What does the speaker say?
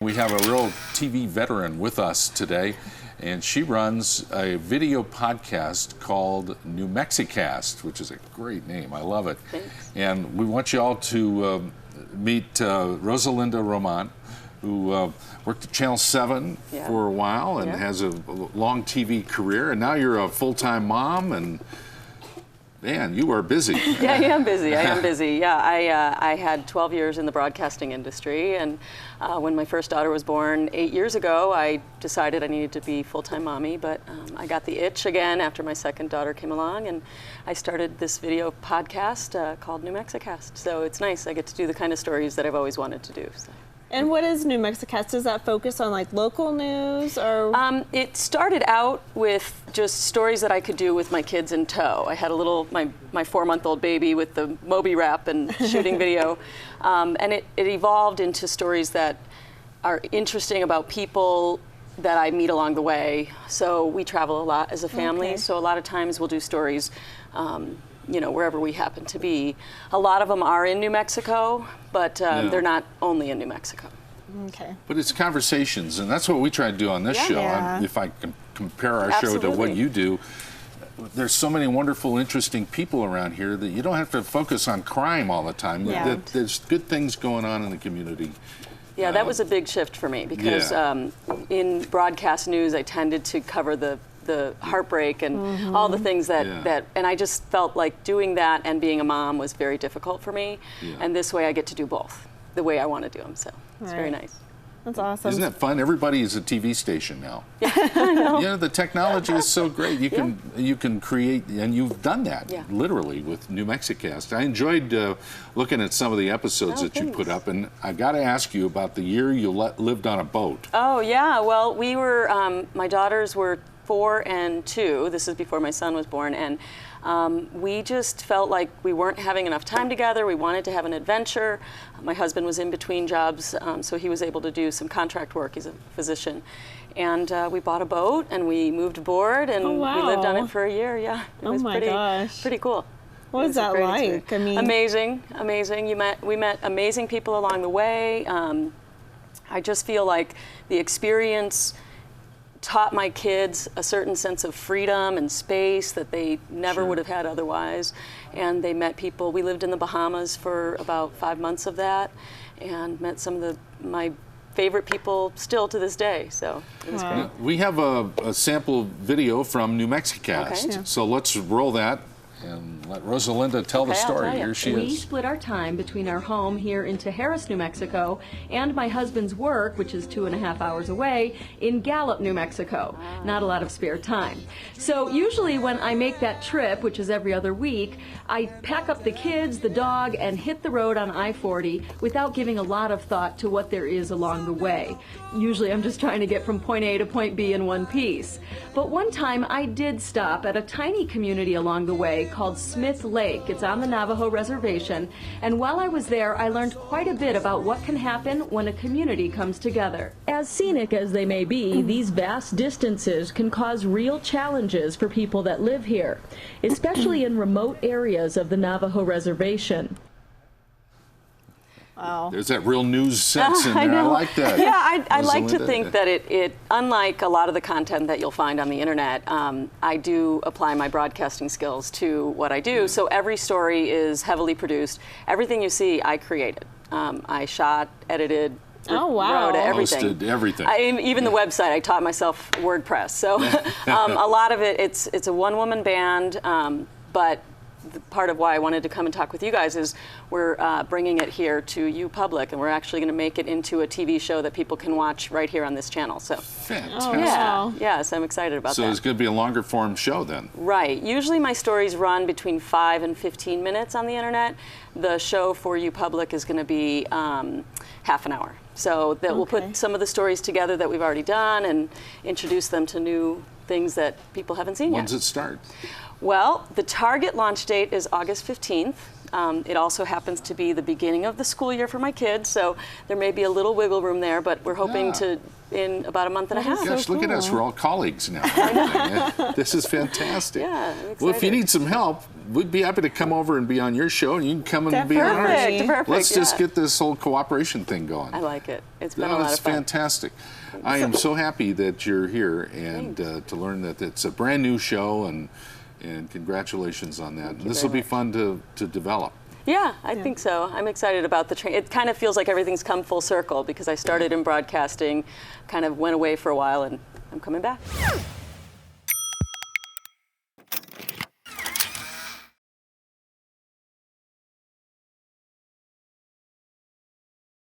We have a real TV veteran with us today, and she runs a video podcast called New Mexicast, which is a great name. I love it. Thanks. And we want you all to meet Rosa Linda Román, who worked at Channel 7 for a while and has a long TV career. And now you're a full-time mom, and man, you are busy. Yeah, I am busy. Yeah, I had 12 years in the broadcasting industry, and when my first daughter was born 8 years ago, I decided I needed to be full-time mommy, but I got the itch again after my second daughter came along, and I started this video podcast called New Mexicast. So it's nice. I get to do the kind of stories that I've always wanted to do. So. And what is New Mexicast? Does that focus on like local news or? It started out with just stories that I could do with my kids in tow. I had a little, my 4-month-old baby with the Moby wrap and shooting video. And it evolved into stories that are interesting about people that I meet along the way. So we travel a lot as a family. So a lot of times we'll do stories you know, wherever we happen to be. A lot of them are in New Mexico, but they're not only in New Mexico. Okay. But it's conversations, and that's what we try to do on this show. If I can compare our show to what you do, there's so many wonderful, interesting people around here that you don't have to focus on crime all the time. There's good things going on in the community. Yeah, that was a big shift for me because in broadcast news, I tended to cover the heartbreak and all the things that and I just felt like doing that and being a mom was very difficult for me. And this way I get to do both the way I want to do them. So it's very nice. That's awesome. Isn't that fun? Everybody is a TV station now. Yeah, I know. You know, the technology is so great. You can create, and you've done that literally with New Mexicast. I enjoyed looking at some of the episodes that you put up, and I got to ask you about the year you lived on a boat. Oh yeah, well we were my daughters were 4 and 2. This is before my son was born, and we just felt like we weren't having enough time together. We wanted to have an adventure. My husband was in between jobs, so he was able to do some contract work. He's a physician. And we bought a boat, and we moved aboard, and we lived on it for a year. Yeah, it was pretty cool. What was that like? I mean, amazing. We met amazing people along the way. I just feel like the experience taught my kids a certain sense of freedom and space that they never would have had otherwise. And they met people. We lived in the Bahamas for about 5 months of that, and met some of my favorite people still to this day. So it was great. We have a sample video from New Mexicast. So let's roll that and let Rosa Linda tell the story. Here she is. We split our time between our home here in Harris, New Mexico, and my husband's work, which is 2.5 hours away, in Gallup, New Mexico. Not a lot of spare time. So usually when I make that trip, which is every other week, I pack up the kids, the dog, and hit the road on I-40 without giving a lot of thought to what there is along the way. Usually I'm just trying to get from point A to point B in one piece. But one time I did stop at a tiny community along the way called Smith Lake. It's on the Navajo reservation, and while I was there, I learned quite a bit about what can happen when a community comes together. As scenic as they may be, these vast distances can cause real challenges for people that live here, especially in remote areas of the Navajo reservation. Wow. There's that real news sense in there. I like that. Yeah, I like to think that it, unlike a lot of the content that you'll find on the internet, I do apply my broadcasting skills to what I do. So every story is heavily produced. Everything you see, I created. I shot, edited, wrote everything. Posted everything. Even the website, I taught myself WordPress. So a lot of it, it's a one-woman band, but part of why I wanted to come and talk with you guys is we're bringing it here to you public, and we're actually going to make it into a TV show that people can watch right here on this channel. So fantastic. Yes, I'm excited about that. So it's going to be a longer form show then. Right. Usually my stories run between 5 and 15 minutes on the internet. The show for you public is going to be half an hour. So that we'll put some of the stories together that we've already done and introduce them to new things that people haven't seen yet. When does it start? Well, the target launch date is August 15th. It also happens to be the beginning of the school year for my kids, so there may be a little wiggle room there, but we're hoping to in about a month and a half. Gosh, look at us. We're all colleagues now. This is fantastic. Yeah, I'm excited. Well, if you need some help, we'd be happy to come over and be on your show, and you can come and be on ours. Perfect. Let's just get this whole cooperation thing going. I like it. It's been a lot of fun. That's fantastic. I am so happy that you're here and to learn that it's a brand new show, and congratulations on that. And this will be fun to develop. Yeah, I think so. I'm excited about the train. It kind of feels like everything's come full circle because I started in broadcasting, kind of went away for a while, and I'm coming back.